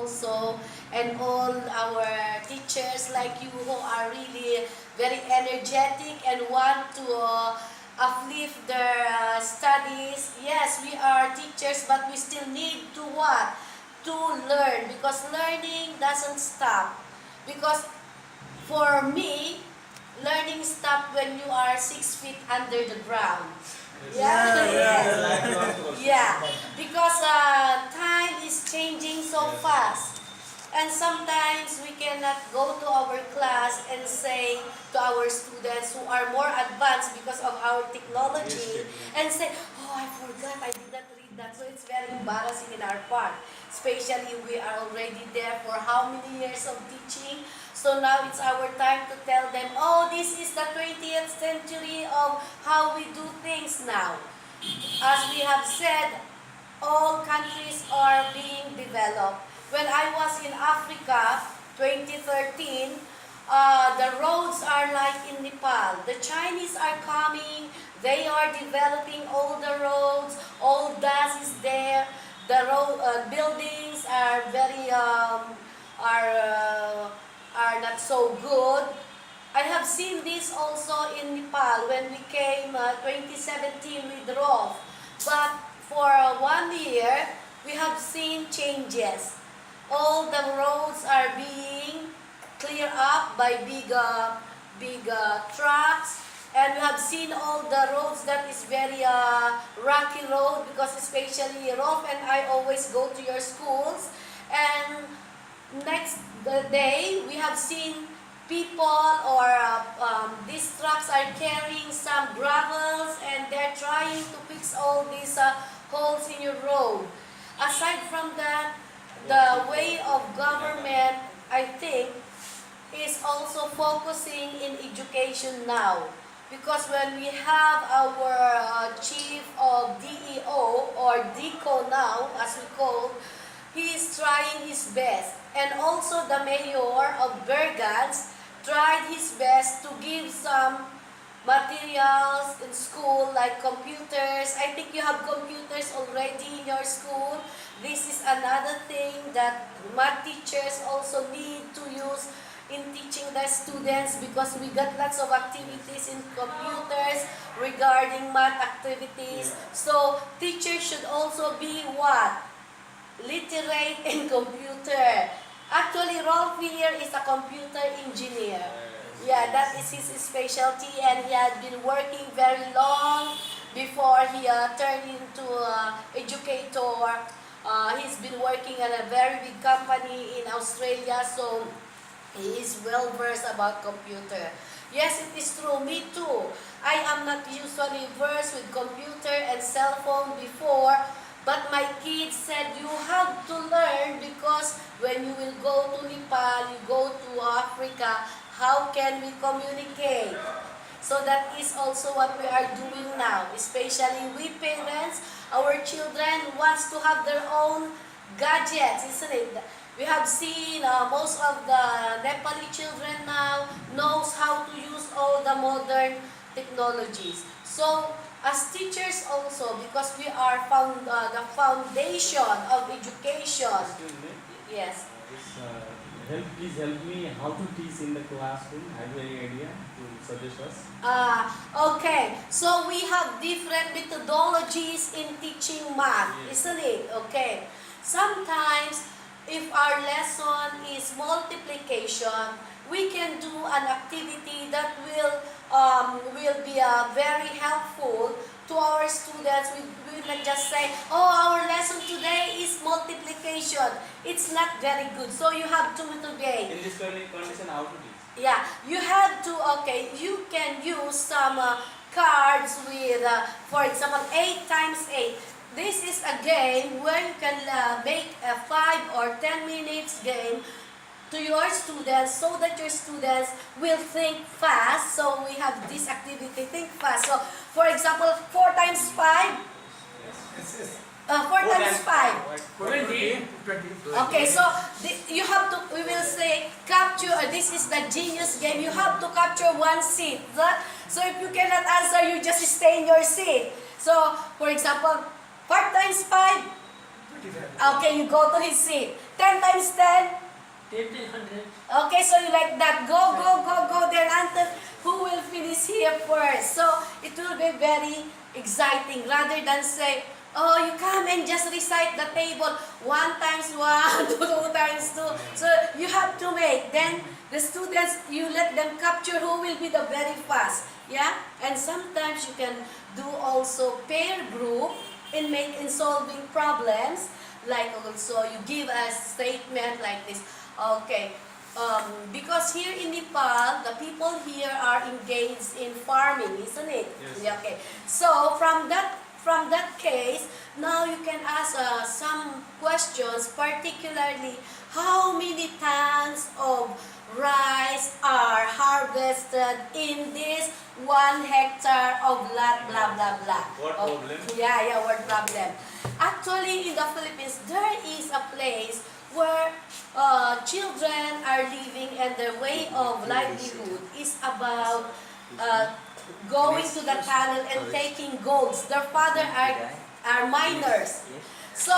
also, and all our teachers like you who are really very energetic and want to uplift their studies. Yes, we are teachers, but we still need to what? To learn, because learning doesn't stop. Because for me, learning stops when you are 6 feet under the ground. Yeah, yes. Yeah, because time is changing so fast. And sometimes we cannot go to our class and say to our students who are more advanced because of our technology and say, oh, I forgot, I did not read that. So it's very embarrassing in our part. Especially we are already there for how many years of teaching. So now it's our time to tell them, oh, this is the 20th century of how we do things now. As we have said, all countries are being developed. When I was in Africa, 2013, the roads are like in Nepal. The Chinese are coming, they are developing all the roads, all dust is there. The road, buildings are very, are not so good. I have seen this also in Nepal when we came 2017 with Rolf. But for 1 year, we have seen changes. All the roads are being cleared up by big trucks. And we have seen all the roads that is very rocky road, because especially Rolf and I always go to your schools. And next day, we have seen people or these trucks are carrying some gravels and they're trying to fix all these holes in your road. Aside from that, the way of government, I think, is also focusing in education now. Because when we have our chief of DEO or DECO now, as we call, he is trying his best. And also the mayor of Bergans tried his best to give some materials in school like computers. I think you have computers already in your school. This is another thing that math teachers also need to use in teaching their students, because we got lots of activities in computers regarding math activities. So teachers should also be what? Literate in computer. Actually, Rolf here is a computer engineer. Yeah, that is his specialty, and he had been working very long before he turned into educator. He's been working at a very big company in Australia, so he is well versed about computer. Yes, it is true. Me too. I am not usually versed with computer and cell phone before, but my kids said you have to learn, because when you will go to Nepal, you go to Africa, how can we communicate? So that is also what we are doing now, especially we parents. Our children wants to have their own gadgets, isn't it? We have seen most of the Nepali children now knows how to use all the modern technologies. So as teachers also, because we are the foundation of education. Excuse me. Yes. Please help me how to teach in the classroom. Have you any idea to suggest us? Okay. So we have different methodologies in teaching math, isn't it? Okay. Sometimes, if our lesson is multiplication, we can do an activity that will be very helpful to our students. We will not just say, oh, our lesson today is multiplication. It's not very good. So you have to today. In this condition, how to teach? Yeah, you have to, okay, you can use some cards with, for example, 8 times 8. This is a game where you can make a 5 or 10 minutes game to your students, so that your students will think fast. So we have this activity, think fast. So for example, 4 times 5. 4 times 5. 20. Okay, so you have to, we will say, capture, this is the genius game. You have to capture one seat. So if you cannot answer, you just stay in your seat. So, for example, 5 times 5. Okay, you go to his seat. 10 times 10? 1,800. Okay, so you like that. Go, go, go, go there until who will finish here first. So it will be very exciting rather than say, oh, you come and just recite the table 1 times 1, 2 times 2. So you have to make. Then the students, you let them capture who will be the very fast. Yeah? And sometimes you can do also pair group in solving problems. Like also you give a statement like this. Okay. Because here in Nepal, the people here are engaged in farming, isn't it? Yes. Yeah, okay. So from that case, now you can ask some questions, particularly how many tons of rice are harvested in this 1 hectare of land, blah blah blah. Word Oh, problem. yeah, word problem. Actually, in the Philippines, there is a place where children are living and their way of livelihood is about going to the tunnel and taking golds. Their father are miners. So,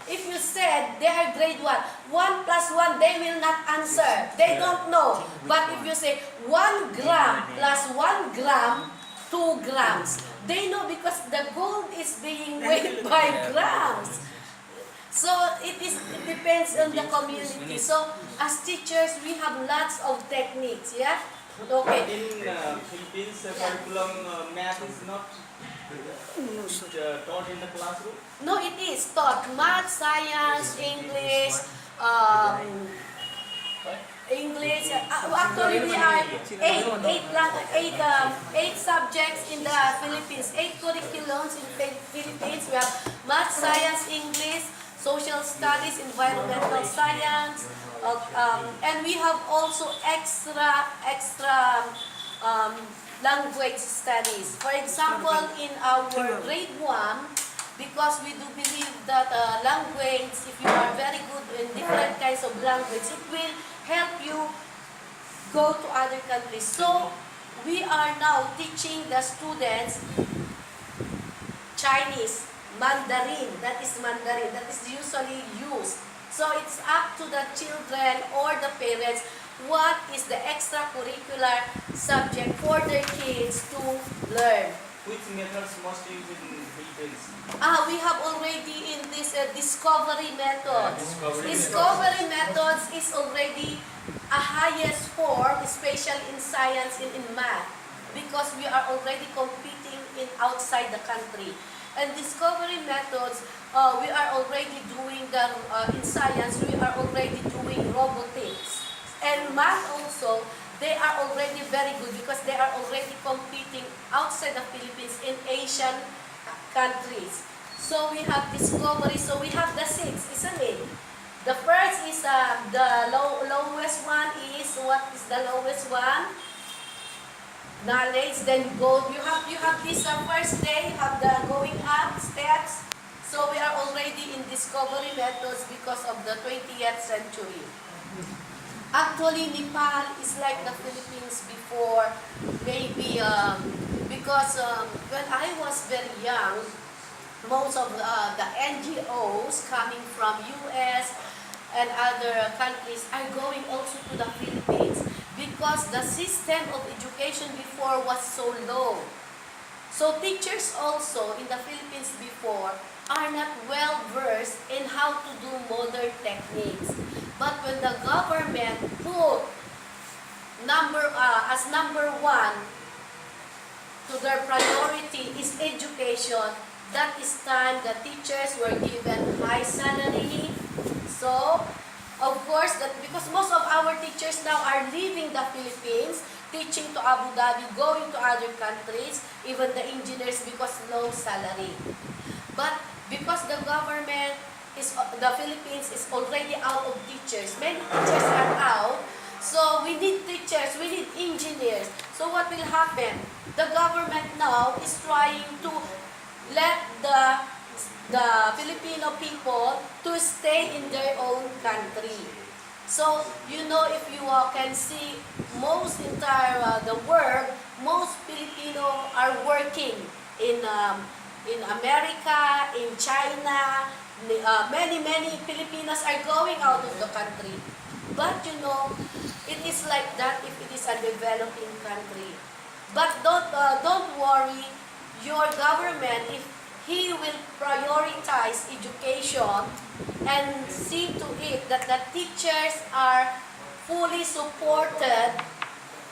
if you said they are grade 1, 1 plus 1, they will not answer. They don't know. But if you say 1 gram plus 1 gram, 2 grams, they know because the gold is being weighed by grams. So it depends on the community. So as teachers, we have lots of techniques. Yeah. Okay. In Philippines, curriculum math is not taught in the classroom. No, it is taught math, science, English, um, English. Actually, we are eight subjects in the Philippines. 8 curriculums in Philippines. We have math, science, English, social studies, environmental science, and we have also extra language studies. For example, in our grade 1, because we do believe that language, if you are very good in different kinds of language, it will help you go to other countries. So, we are now teaching the students Chinese, Mandarin, that is usually used. So it's up to the children or the parents what is the extracurricular subject for their kids to learn. Which methods most used in Philippines? We have already in this discovery methods. Discovery Methods is already a highest form, especially in science and in math, because we are already competing in outside the country. And discovery methods, we are already doing in science, we are already doing robotics. And math also, they are already very good because they are already competing outside the Philippines in Asian countries. So we have discovery, so we have the 6, isn't it? The first is the lowest one is, what is the lowest one? Knowledge. Then you have this first day, you have the going up steps. So we are already in discovery methods because of the 20th century. Actually, Nepal is like the Philippines before, maybe because when I was very young, most of the NGOs coming from US and other countries are going also to the Philippines because the system of education before was so low. So teachers also in the Philippines before are not well versed in how to do modern techniques. But when the government put as number 1 to their priority is education, that is time the teachers were given high salary. So, of course, that because most of our teachers now are leaving the Philippines, teaching to Abu Dhabi, going to other countries, even the engineers because low salary. But because the Philippines is already out of teachers, many teachers are out, so we need teachers, we need engineers. So what will happen? The government now is trying to let the Filipino people to stay in their own country. So, if you can see most entire the world, most Filipino are working in America, in China, Many Filipinos are going out of the country. But you know, it is like that if it is a developing country. But don't worry, your government, if he will prioritize education and see to it that the teachers are fully supported,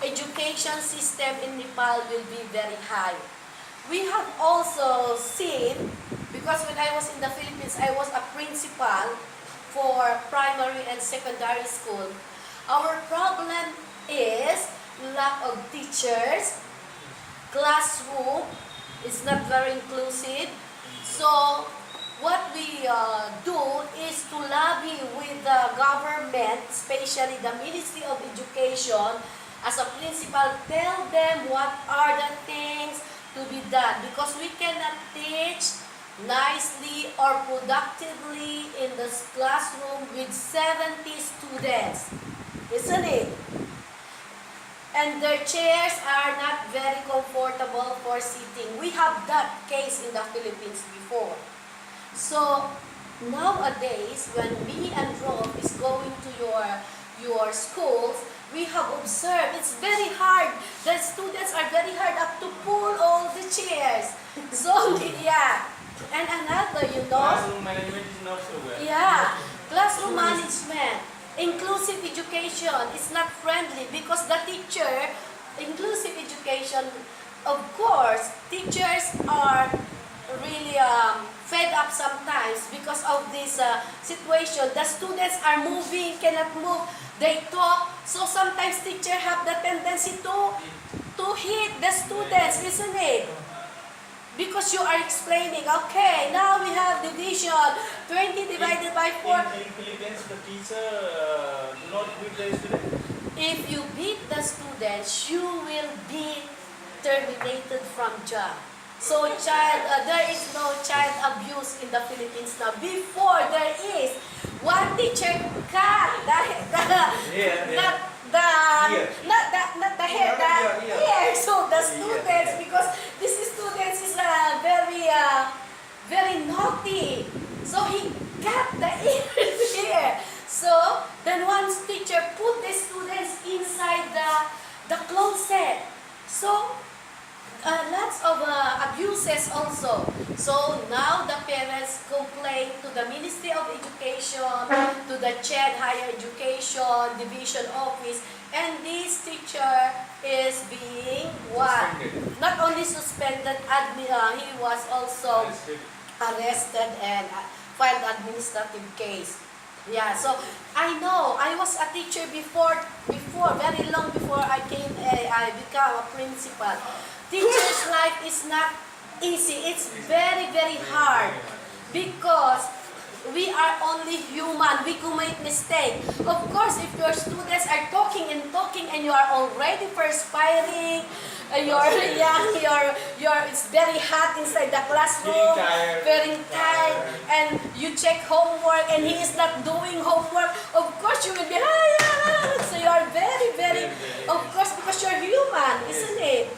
education system in Nepal will be very high. We have also seen, because when I was in the Philippines, I was a principal for primary and secondary school. Our problem is lack of teachers, classroom is not very inclusive. So what we do is to lobby with the government, especially the Ministry of Education. As a principal, tell them what are the things to be done, because we cannot teach nicely or productively in the classroom with 70 students, isn't it? And their chairs are not very comfortable for sitting. We have that case in the Philippines before. So nowadays, when me and Rob is going to your schools, we have observed it's very hard. The students are very hard up to pull all the chairs. So yeah. And another, you know. Classroom management is not so well. Yeah, classroom management, inclusive education is not friendly because the teacher, inclusive education, of course, teachers are really fed up sometimes because of this situation. The students are moving, cannot move, they talk, so sometimes teachers have the tendency to hit the students, isn't it? Because you are explaining, okay, now we have division, 20 divided by 4. In Philippines, the teacher do not beat the student. If you beat the students, you will be terminated from job. So there is no child abuse in the Philippines now. Before there is, one teacher cut not the hair, the ear. So the students, because these students is very naughty. So he cut the ear here. So then one teacher put the students inside the closet. So lots of abuses also. So now the parents complain to the Ministry of Education, to the CHED Higher Education Division Office, and this teacher is being what? Suspended. Not only suspended, he was also arrested and filed administrative case. Yeah, so I know I was a teacher before very long before I became a principal. Teacher's life is not easy. It's very, very hard because we are only human. We commit mistakes. Of course, if your students are talking and you are already perspiring, it's very hot inside the classroom, very tired, and you check homework and he is not doing homework, of course you will be, so you are very, very, of course, because you're human, isn't it?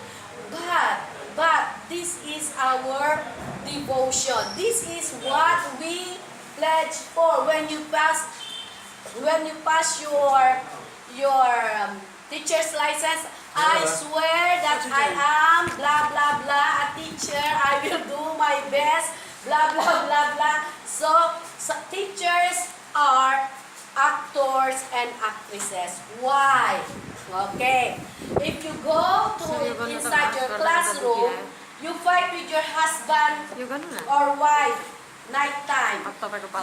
But this is our devotion. This is what we pledge for when you pass your teacher's license. I swear that I am blah blah blah a teacher. I will do my best. Blah blah blah blah. So teachers are actors and actresses. Why? Okay. If you go to inside your classroom, you fight with your husband or wife, nighttime.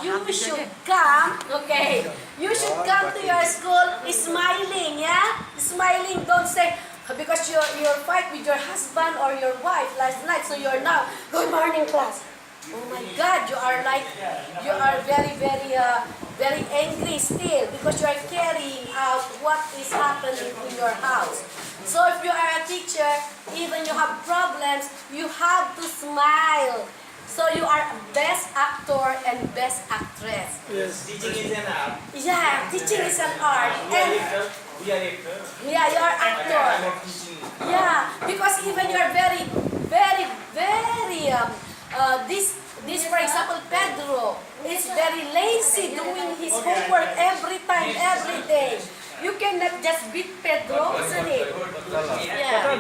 You should come, okay. You should come to your school smiling, yeah? Smiling, don't say, because you fight with your husband or your wife last night, so you're now, good morning class. Oh my God, you are very, very, very angry still because you are carrying out what is happening in your house. So if you are a teacher, even you have problems, you have to smile. So you are best actor and best actress. Yes, teaching is an art. Yeah, teaching is an art. And We are actor. yeah, you are actor. I am teaching. Yeah, because even you are very, very, very, this for example, Pedro is very lazy doing his homework every time, every day. You cannot just beat Pedro, isn't it? Yeah.